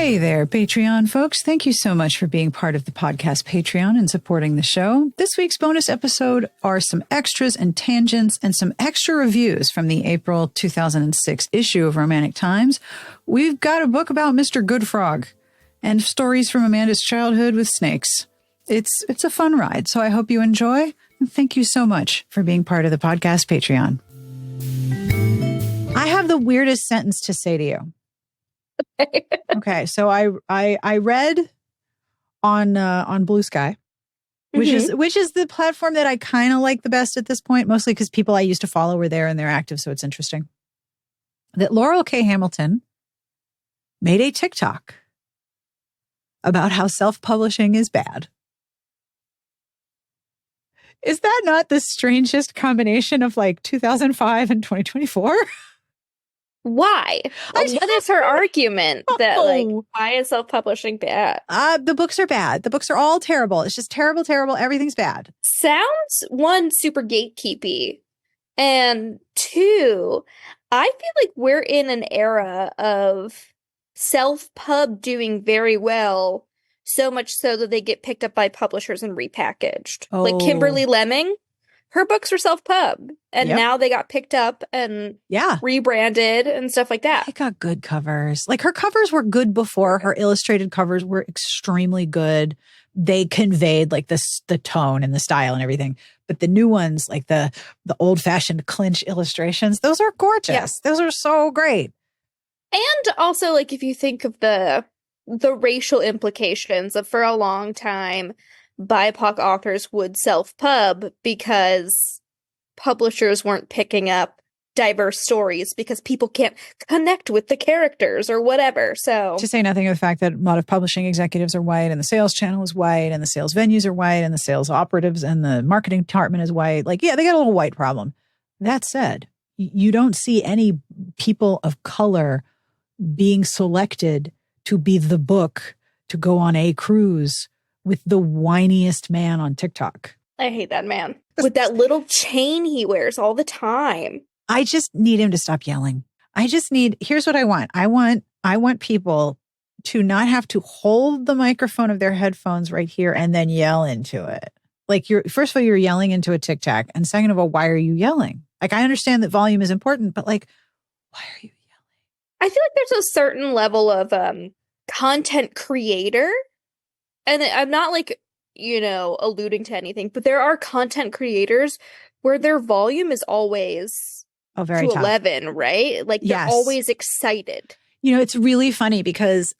Hey there, Patreon folks. Thank you so much for being part of the podcast Patreon and supporting the show. This week's bonus episode are some extras and tangents and some extra reviews from the April 2006 issue of Romantic Times. We've got a book about Mr. Goodfrog and stories from Amanda's childhood with snakes. It's a fun ride, so I hope you enjoy. And thank you so much for being part of the podcast Patreon. I have the weirdest sentence to say to you. Okay, so I read on Blue Sky, which is the platform that I kind of like the best at this point, mostly because people I used to follow were there and they're active, so it's interesting. That Laurel K. Hamilton made a TikTok about how self-publishing is bad. Is that not the strangest combination of like 2005 and 2024? Why? What is her argument that like, why is self-publishing bad? The books are bad. The books are all terrible. It's just terrible, terrible. Everything's bad. Sounds, one, super gatekeepy. And two, I feel like we're in an era of self-pub doing very well, so much so that they get picked up by publishers and repackaged. Oh. Like Kimberly Lemming. Her books were self-pub, and now they got picked up and rebranded and stuff like that. They got good covers. Like her covers were good before. Her illustrated covers were extremely good. They conveyed like the tone and the style and everything. But the new ones, like the old-fashioned clinch illustrations, those are gorgeous. Yeah. Those are so great. And also, like, if you think of the racial implications of, for a long time, BIPOC authors would self-pub because publishers weren't picking up diverse stories because people can't connect with the characters or whatever. So, to say nothing of the fact that a lot of publishing executives are white and the sales channel is white and the sales venues are white and the sales operatives and the marketing department is white. Like, yeah, they got a little white problem. That said, you don't see any people of color being selected to be the book to go on a cruise with the whiniest man on TikTok. I hate that man. With that little chain he wears all the time. I just need him to stop yelling. Here's what I want. I want people to not have to hold the microphone of their headphones right here and then yell into it. Like first of all, you're yelling into a TikTok. And second of all, why are you yelling? Like, I understand that volume is important, but like, why are you yelling? I feel like there's a certain level of content creator. And I'm not like, alluding to anything, but there are content creators where their volume is always very to tough. 11, right? Like they're always excited. It's really funny because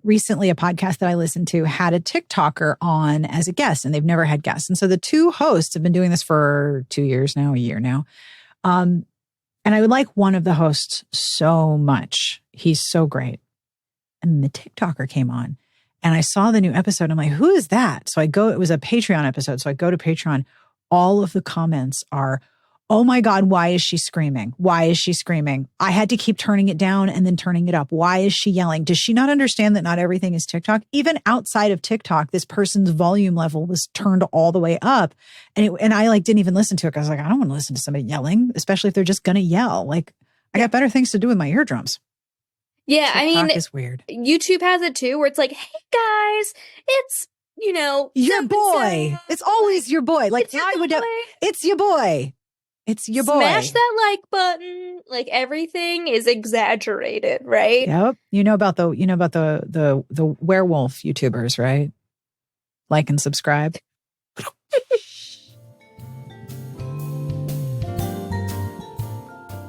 recently a podcast that I listened to had a TikToker on as a guest, and they've never had guests. And so the two hosts have been doing this for a year now. And I would like one of the hosts so much. He's so great. And the TikToker came on. And I saw the new episode. I'm like, who is that? So it was a Patreon episode. So I go to Patreon. All of the comments are, oh my God, why is she screaming? Why is she screaming? I had to keep turning it down and then turning it up. Why is she yelling? Does she not understand that not everything is TikTok? Even outside of TikTok, this person's volume level was turned all the way up. And I didn't even listen to it because I was like, I don't want to listen to somebody yelling, especially if they're just going to yell. Like, I got better things to do with my eardrums. Yeah, TikTok is weird. YouTube has it too, where it's like, hey guys, it's, your boy. It's always your boy. Like, it's your boy. It's your boy. Smash that like button. Like, everything is exaggerated, right? Yep. You know about the werewolf YouTubers, right? Like and subscribe.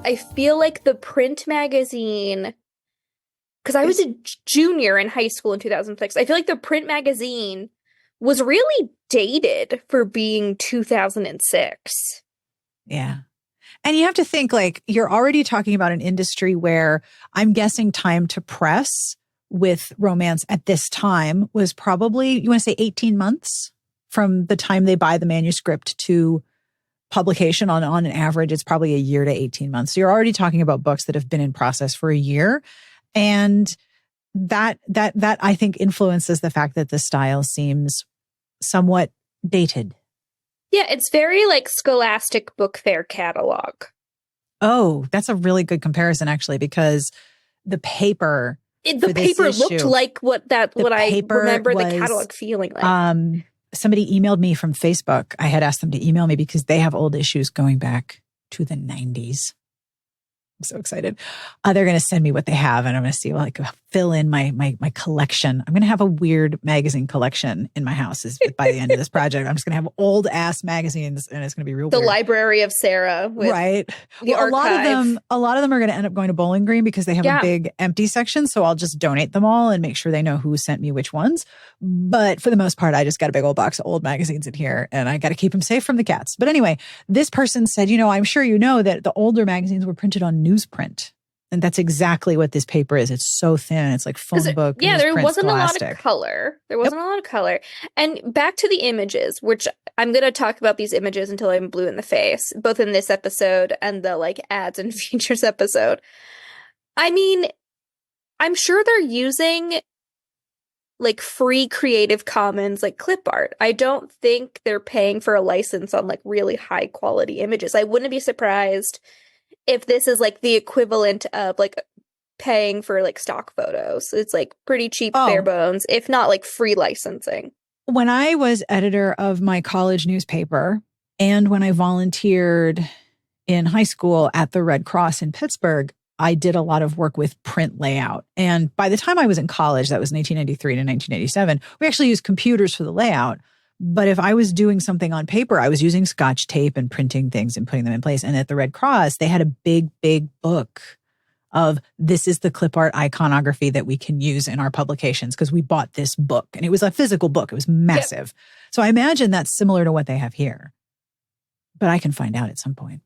I feel like the print magazine, because I was a junior in high school in 2006. I feel like the print magazine was really dated for being 2006. Yeah. And you have to think, like, you're already talking about an industry where I'm guessing time to press with romance at this time was probably, you want to say 18 months from the time they buy the manuscript to publication. On an average, it's probably a year to 18 months. So you're already talking about books that have been in process for a year. And that I think influences the fact that the style seems somewhat dated. Yeah, it's very like Scholastic Book Fair catalog. Oh, that's a really good comparison, actually, because the paper The paper looked like what I remember the catalog feeling like. Somebody emailed me from Facebook. I had asked them to email me because they have old issues going back to the 90s. I'm so excited. They're going to send me what they have, and I'm going to see, like, fill in my collection. I'm going to have a weird magazine collection in my house by the end of this project. I'm just going to have old ass magazines, and it's going to be real weird. The library of Sarah. Right. The archive. A lot of them are going to end up going to Bowling Green because they have a big empty section. So I'll just donate them all and make sure they know who sent me which ones. But for the most part, I just got a big old box of old magazines in here, and I got to keep them safe from the cats. But anyway, this person said, I'm sure you know that the older magazines were printed on newsprint. And that's exactly what this paper is. It's so thin. It's like phone book. Yeah, there wasn't a lot of color. And back to the images, which I'm going to talk about these images until I'm blue in the face, both in this episode and the like ads and features episode. I mean, I'm sure they're using like free Creative Commons like clip art. I don't think they're paying for a license on like really high quality images. I wouldn't be surprised if this is like the equivalent of like paying for like stock photos. It's like pretty cheap, bare bones, if not like free licensing. When I was editor of my college newspaper and when I volunteered in high school at the Red Cross in Pittsburgh, I did a lot of work with print layout. And by the time I was in college, that was 1993 to 1987, we actually used computers for the layout. But if I was doing something on paper, I was using Scotch tape and printing things and putting them in place. And at the Red Cross, they had a big, big book of this is the clip art iconography that we can use in our publications because we bought this book. And it was a physical book. It was massive. Yep. So I imagine that's similar to what they have here. But I can find out at some point.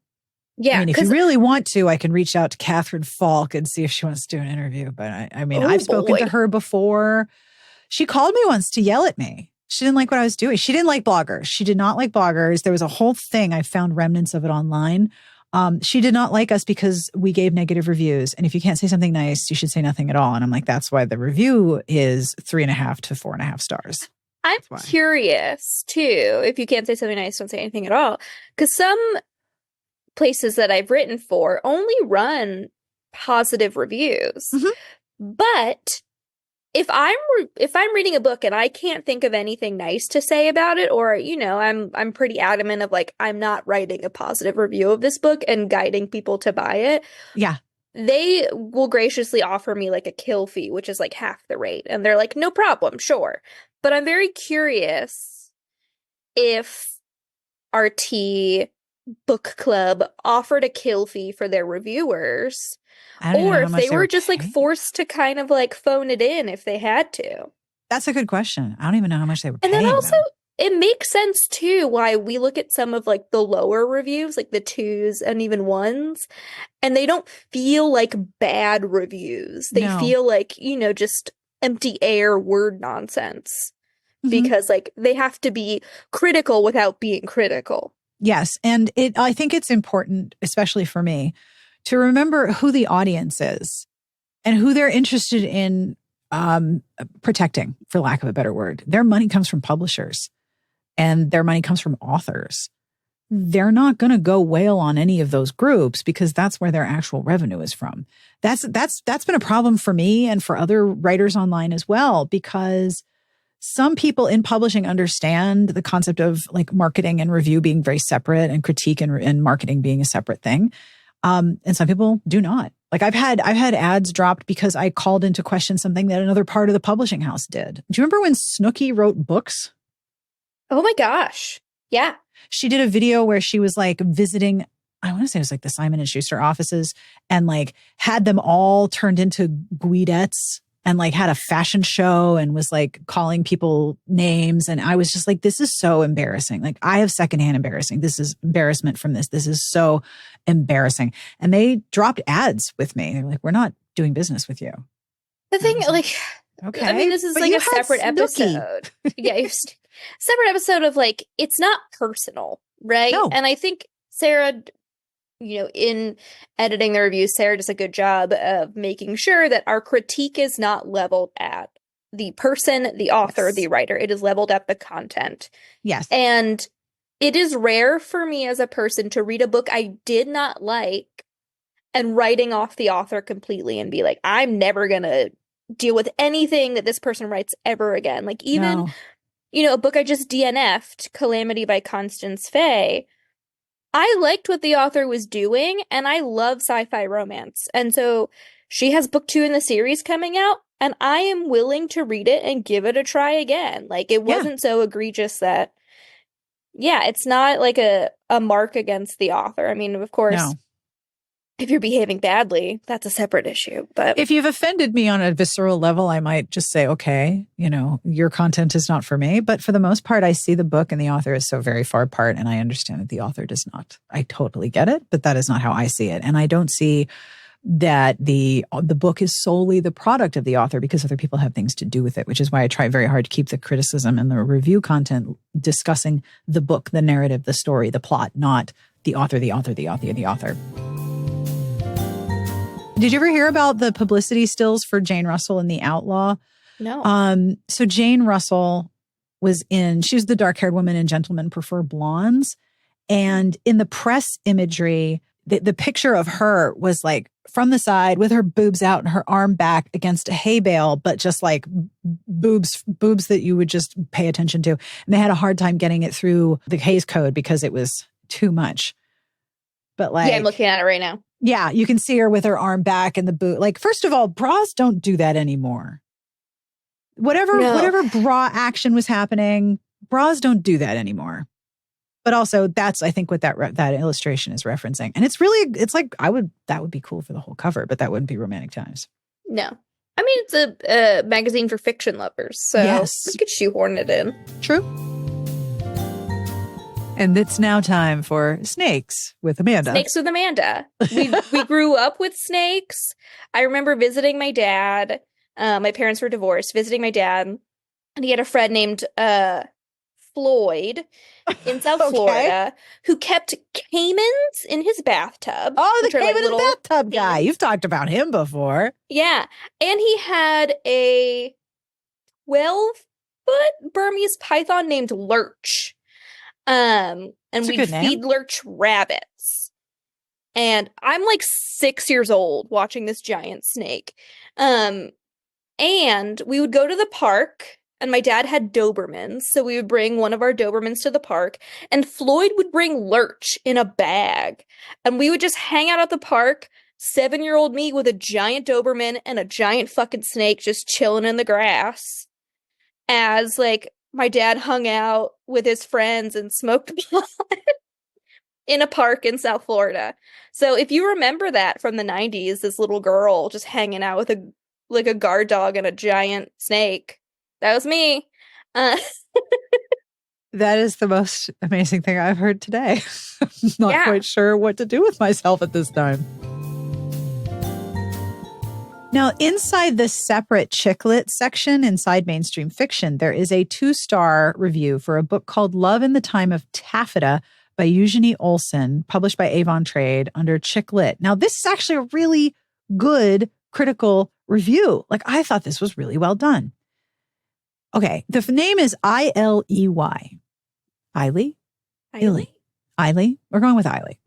Yeah. I mean, if you really want to, I can reach out to Catherine Falk and see if she wants to do an interview. But I've spoken to her before. She called me once to yell at me. She didn't like what I was doing. She didn't like bloggers. She did not like bloggers. There was a whole thing. I found remnants of it online. She did not like us because we gave negative reviews. And if you can't say something nice, you should say nothing at all. And I'm like, that's why the review is 3.5 to 4.5 stars. I'm curious, too, if you can't say something nice, don't say anything at all. Because some places that I've written for only run positive reviews. Mm-hmm. But if I'm reading a book and I can't think of anything nice to say about it, or I'm pretty adamant of like I'm not writing a positive review of this book and guiding people to buy it. Yeah. They will graciously offer me like a kill fee, which is like half the rate. And they're like, no problem, sure. But I'm very curious if RT Book Club offered a kill fee for their reviewers, or if they were just like forced to kind of like phone it in if they had to. That's a good question. I don't even know how much they were paying. And then also, it makes sense too why we look at some of like the lower reviews, like the 2s and even 1s, and they don't feel like bad reviews. They feel like, just empty air word nonsense. Mm-hmm. Because like they have to be critical without being critical. Yes. And I think it's important, especially for me, to remember who the audience is and who they're interested in protecting, for lack of a better word. Their money comes from publishers and their money comes from authors. They're not going to go wail on any of those groups because that's where their actual revenue is from. That's been a problem for me and for other writers online as well, because some people in publishing understand the concept of like marketing and review being very separate and critique and marketing being a separate thing. And some people do not. Like I've had ads dropped because I called into question something that another part of the publishing house did. Do you remember when Snooki wrote books? Oh my gosh. Yeah. She did a video where she was like visiting, I want to say it was like the Simon & Schuster offices, and like had them all turned into Guidettes and like had a fashion show and was like calling people names. And I was just like, this is so embarrassing. Like I have secondhand embarrassing. This is embarrassment from this. This is so embarrassing. And they dropped ads with me. They're like, we're not doing business with you. The thing, like, okay. I mean, this is like a separate episode. Yeah. Separate episode of like, it's not personal, right? No. And I think Sarah, in editing the reviews, Sarah does a good job of making sure that our critique is not leveled at the person, the author, the writer. It is leveled at the content. Yes. And it is rare for me as a person to read a book I did not like and writing off the author completely and be like, I'm never going to deal with anything that this person writes ever again. Like even, No. A book I just DNF'd, Calamity by Constance Fay. I liked what the author was doing, and I love sci-fi romance. And so she has book 2 in the series coming out, and I am willing to read it and give it a try again. Like, it wasn't so egregious that, it's not like a mark against the author. I mean, of course, if you're behaving badly, that's a separate issue. But if you've offended me on a visceral level, I might just say, okay, your content is not for me. But for the most part, I see the book and the author is so very far apart, and I understand that the author does not. I totally get it, but that is not how I see it. And I don't see that the book is solely the product of the author, because other people have things to do with it, which is why I try very hard to keep the criticism and the review content discussing the book, the narrative, the story, the plot, not the author. Did you ever hear about the publicity stills for Jane Russell in The Outlaw? No. So Jane Russell she was the dark-haired woman in Gentlemen Prefer Blondes. And in the press imagery, the picture of her was like from the side with her boobs out and her arm back against a hay bale, but just like boobs that you would just pay attention to. And they had a hard time getting it through the Hays Code because it was too much. But like, yeah, I'm looking at it right now. Yeah, you can see her with her arm back and the boot. Like, first of all, bras don't do that anymore. Whatever bra action was happening, bras don't do that anymore. But also, that's, I think, what that illustration is referencing. And it's like, that would be cool for the whole cover, but that wouldn't be Romantic Times. No. I mean, it's a magazine for fiction lovers, so yes, we could shoehorn it in. True. And it's now time for Snakes with Amanda. Snakes with Amanda. We grew up with snakes. I remember visiting my dad. My parents were divorced, visiting my dad. And he had a friend named Floyd in South Florida who kept caimans in his bathtub. Oh, the caiman in the bathtub guy. You've talked about him before. Yeah. And he had a 12-foot Burmese python named Lurch. And we'd feed Lurch rabbits. And I'm like 6 years old watching this giant snake. And we would go to the park, and my dad had Dobermans, so we would bring one of our Dobermans to the park, and Floyd would bring Lurch in a bag. And we would just hang out at the park, 7-year-old me with a giant Doberman and a giant fucking snake just chilling in the grass. As like my dad hung out with his friends and smoked pot in a park in South Florida. So if you remember that from the 90s, this little girl just hanging out with a guard dog and a giant snake, that was me. That is the most amazing thing I've heard today. I'm not quite sure what to do with myself at this time. Now, inside the separate chicklet section inside mainstream fiction, there is a 2-star review for a book called Love in the Time of Taffeta by Eugenie Olson, published by Avon Trade under Chicklit. Now, this is actually a really good critical review. Like, I thought this was really well done. Okay, the name is Iley. Eiley? We're going with Eiley.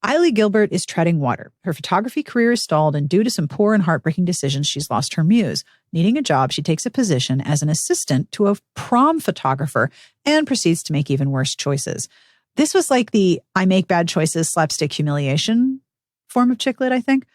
Eiley Gilbert is treading water. Her photography career is stalled, and due to some poor and heartbreaking decisions, she's lost her muse. Needing a job, she takes a position as an assistant to a prom photographer and proceeds to make even worse choices. This was like the I make bad choices slapstick humiliation form of chicklit, I think.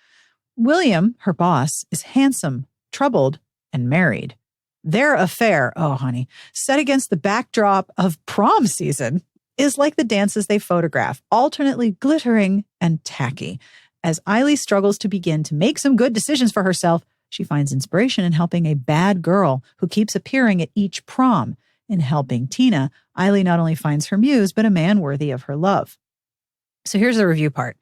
William, her boss, is handsome, troubled, and married. Their affair, oh honey, set against the backdrop of prom season, is like the dances they photograph, alternately glittering and tacky. As Eiley struggles to begin to make some good decisions for herself, she finds inspiration in helping a bad girl who keeps appearing at each prom. In helping Tina, Eiley not only finds her muse, but a man worthy of her love. So here's the review part.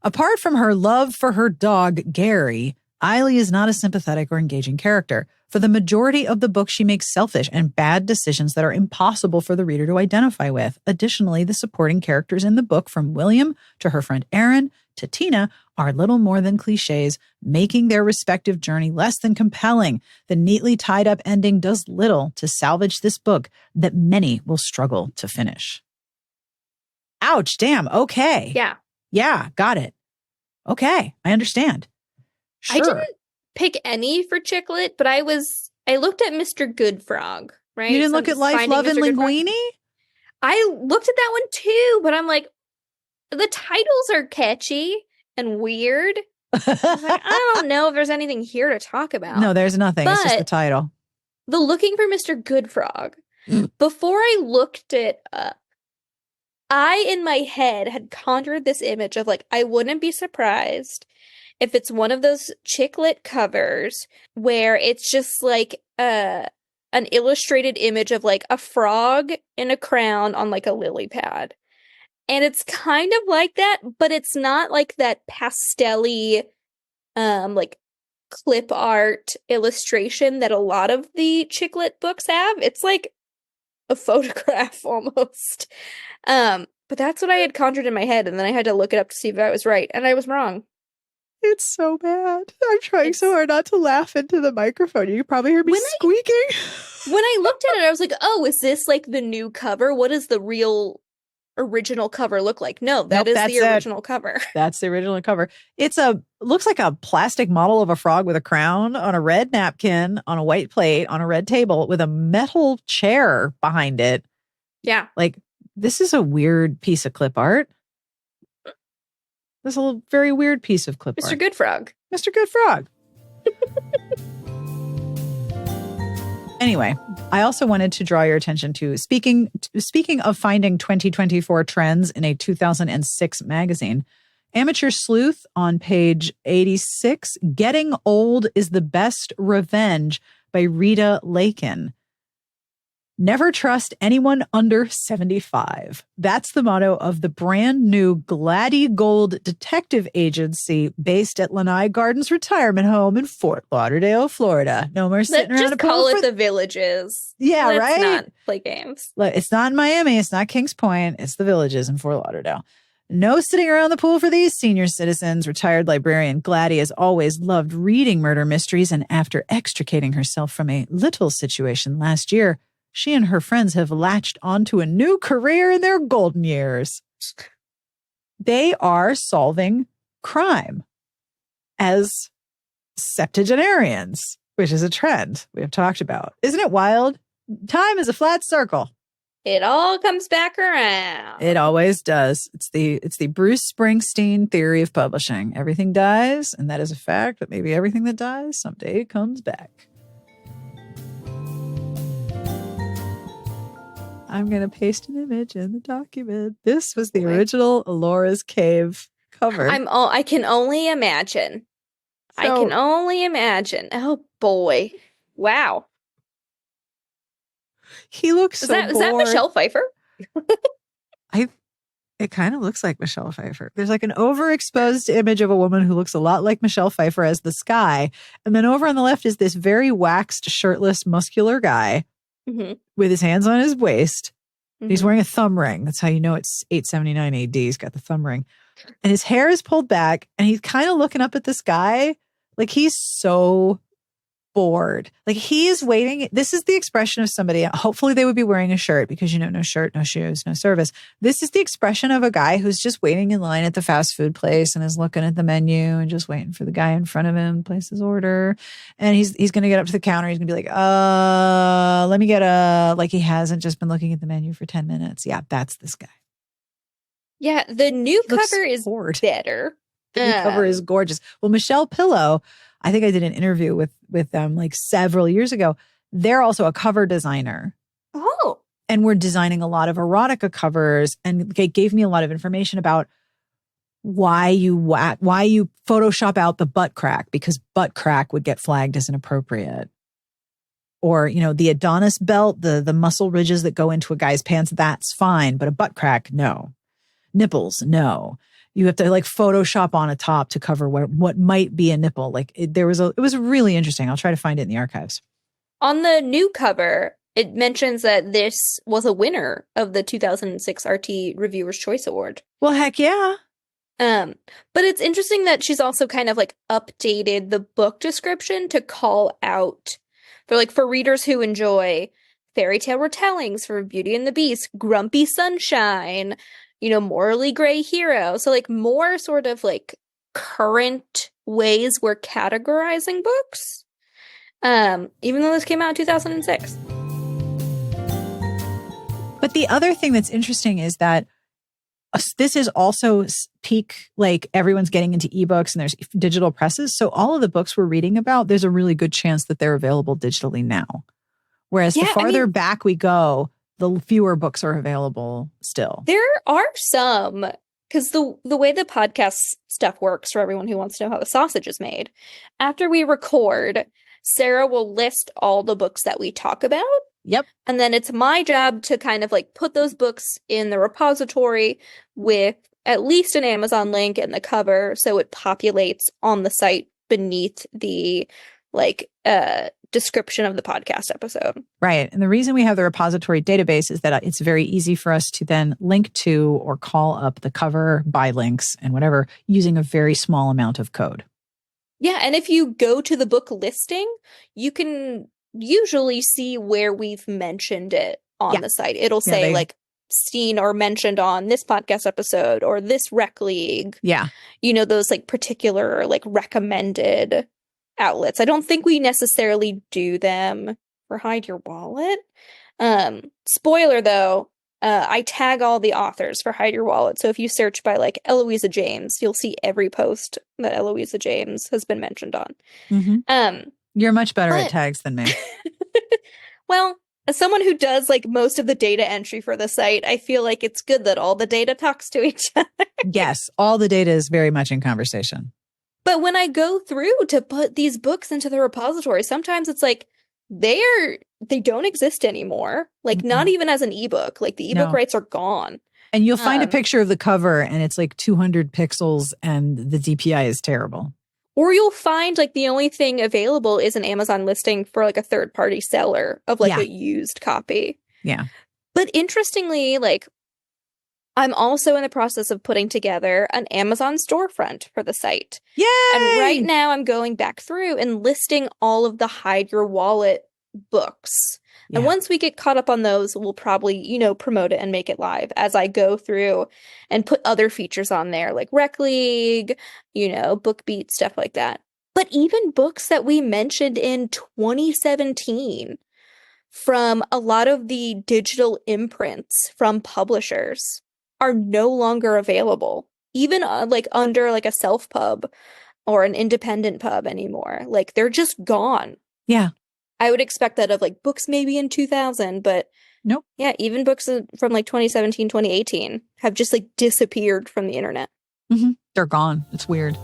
Apart from her love for her dog, Gary, Eiley is not a sympathetic or engaging character. For the majority of the book, she makes selfish and bad decisions that are impossible for the reader to identify with. Additionally, the supporting characters in the book, from William to her friend Erin to Tina, are little more than cliches, making their respective journey less than compelling. The neatly tied up ending does little to salvage this book that many will struggle to finish. Ouch, damn, okay. Yeah. Yeah, got it. Okay, I understand. Sure. pick any for chick lit, but I looked at Mr. Goodfrog, right? You didn't So look at Life, finding Love, and Mr. Goodfrog. Linguini? I looked at that one too, but I'm like, the titles are catchy and weird. I was like, I don't know if there's anything here to talk about. No, there's nothing. It's just the But title. the Looking for Mr. Goodfrog, before I looked it up, I, in my head, had conjured this image of, like, I wouldn't be surprised if it's one of those chick lit covers where it's just, like, an illustrated image of, like, a frog in a crown on, like, a lily pad. And it's kind of like that, but it's not like that pastel-y, like, clip art illustration that a lot of the chick lit books have. It's like a photograph almost. But that's what I had conjured in my head, and then I had to look it up to see if I was right, and I was wrong. It's so bad. I'm trying so hard not to laugh into the microphone. You can probably hear me squeaking. When I looked at it, I was like, oh, is this like the new cover? What does the real original cover look like? No, that is the original cover. That's the original cover. It's looks like a plastic model of a frog with a crown on a red napkin on a white plate on a red table with a metal chair behind it. Yeah. Like, this is a weird piece of clip art. This is a very weird piece of clip art. Mr. Goodfrog. Mr. Goodfrog. Anyway, I also wanted to draw your attention to speaking of finding 2024 trends in a 2006 magazine. Amateur Sleuth on page 86, Getting Old is the Best Revenge by Rita Lakin. Never trust anyone under 75. That's the motto of the brand new Glady Gold detective agency based at Lanai Gardens Retirement Home in Fort Lauderdale, Florida. No more sitting around a pool. Just call it the Villages. Yeah, Let's right? not play games. Look, it's not in Miami. It's not Kings Point. It's the Villages in Fort Lauderdale. No sitting around the pool for these senior citizens. Retired librarian Glady has always loved reading murder mysteries, and after extricating herself from a little situation last year, she and her friends have latched onto a new career in their golden years. They are solving crime as septuagenarians, which is a trend we have talked about. Isn't it wild? Time is a flat circle. It all comes back around. It always does. It's the Bruce Springsteen theory of publishing. Everything dies, and that is a fact, but maybe everything that dies someday comes back. I'm going to paste an image in the document. This was the original Alora's Cave cover. I can only imagine. I can only imagine. Oh, boy. Wow. He looks so bored. Is that Michelle Pfeiffer? It kind of looks like Michelle Pfeiffer. There's like an overexposed image of a woman who looks a lot like Michelle Pfeiffer as the sky. And then over on the left is this very waxed, shirtless, muscular guy. Mm-hmm. With his hands on his waist. Mm-hmm. He's wearing a thumb ring. That's how you know it's 879 AD. He's got the thumb ring. And his hair is pulled back, and he's kind of looking up at the sky. Like, he's so bored. Like, he is waiting. This is the expression of somebody. Hopefully they would be wearing a shirt because, no shirt, no shoes, no service. This is the expression of a guy who's just waiting in line at the fast food place and is looking at the menu and just waiting for the guy in front of him to place his order. And he's going to get up to the counter. He's going to be like, let me get like he hasn't just been looking at the menu for 10 minutes. Yeah, that's this guy. Yeah, the new cover is better. The new cover is gorgeous. Well, Michelle Pillow, I think I did an interview with them like several years ago. They're also a cover designer. Oh. And we're designing a lot of erotica covers, and they gave me a lot of information about why you Photoshop out the butt crack, because butt crack would get flagged as inappropriate. Or, the Adonis belt, the muscle ridges that go into a guy's pants, that's fine. But a butt crack, no. Nipples, no. You have to like Photoshop on a top to cover what might be a nipple. Like it was really interesting. I'll try to find it in the archives. On the new cover, it mentions that this was a winner of the 2006 RT Reviewer's Choice Award. Well, heck yeah. But it's interesting that she's also kind of like updated the book description to call out for readers who enjoy fairy tale retellings for Beauty and the Beast, Grumpy Sunshine, morally gray hero. So like more sort of like current ways we're categorizing books, even though this came out in 2006. But the other thing that's interesting is that this is also peak, like everyone's getting into ebooks and there's digital presses. So all of the books we're reading about, there's a really good chance that they're available digitally now. Whereas the farther back we go, the fewer books are available still. There are some, because the way the podcast stuff works for everyone who wants to know how the sausage is made, after we record, Sarah will list all the books that we talk about. Yep. And then it's my job to kind of like put those books in the repository with at least an Amazon link in the cover, so it populates on the site beneath the description of the podcast episode. Right. And the reason we have the repository database is that it's very easy for us to then link to or call up the cover, buy links, and whatever using a very small amount of code. Yeah. And if you go to the book listing, you can usually see where we've mentioned it on the site. It'll say like seen or mentioned on this podcast episode or this rec league. Yeah. You know, those like particular like recommended outlets. I don't think we necessarily do them for Hide Your Wallet. Spoiler though, I tag all the authors for Hide Your Wallet. So if you search by like Eloisa James, you'll see every post that Eloisa James has been mentioned on. Mm-hmm. You're much better at tags than me. Well, as someone who does like most of the data entry for the site, I feel like it's good that all the data talks to each other. Yes, all the data is very much in conversation. But when I go through to put these books into the repository, sometimes it's like they don't exist anymore. Like not even as an ebook. Like the ebook rights are gone. And you'll find a picture of the cover and it's like 200 pixels and the DPI is terrible. Or you'll find like the only thing available is an Amazon listing for like a third-party seller of like a used copy. Yeah. But interestingly, like I'm also in the process of putting together an Amazon storefront for the site. Yay! And right now I'm going back through and listing all of the Hide Your Wallet books. And once we get caught up on those, we'll probably, you know, promote it and make it live as I go through and put other features on there like Rec League, you know, BookBeat, stuff like that. But even books that we mentioned in 2017 from a lot of the digital imprints from publishers are no longer available, even like under like a self-pub or an independent pub anymore. Like they're just gone. Yeah. I would expect that of like books maybe in 2000, but nope. Yeah, even books from like 2017, 2018 have just like disappeared from the internet. Mm-hmm. They're gone. It's weird.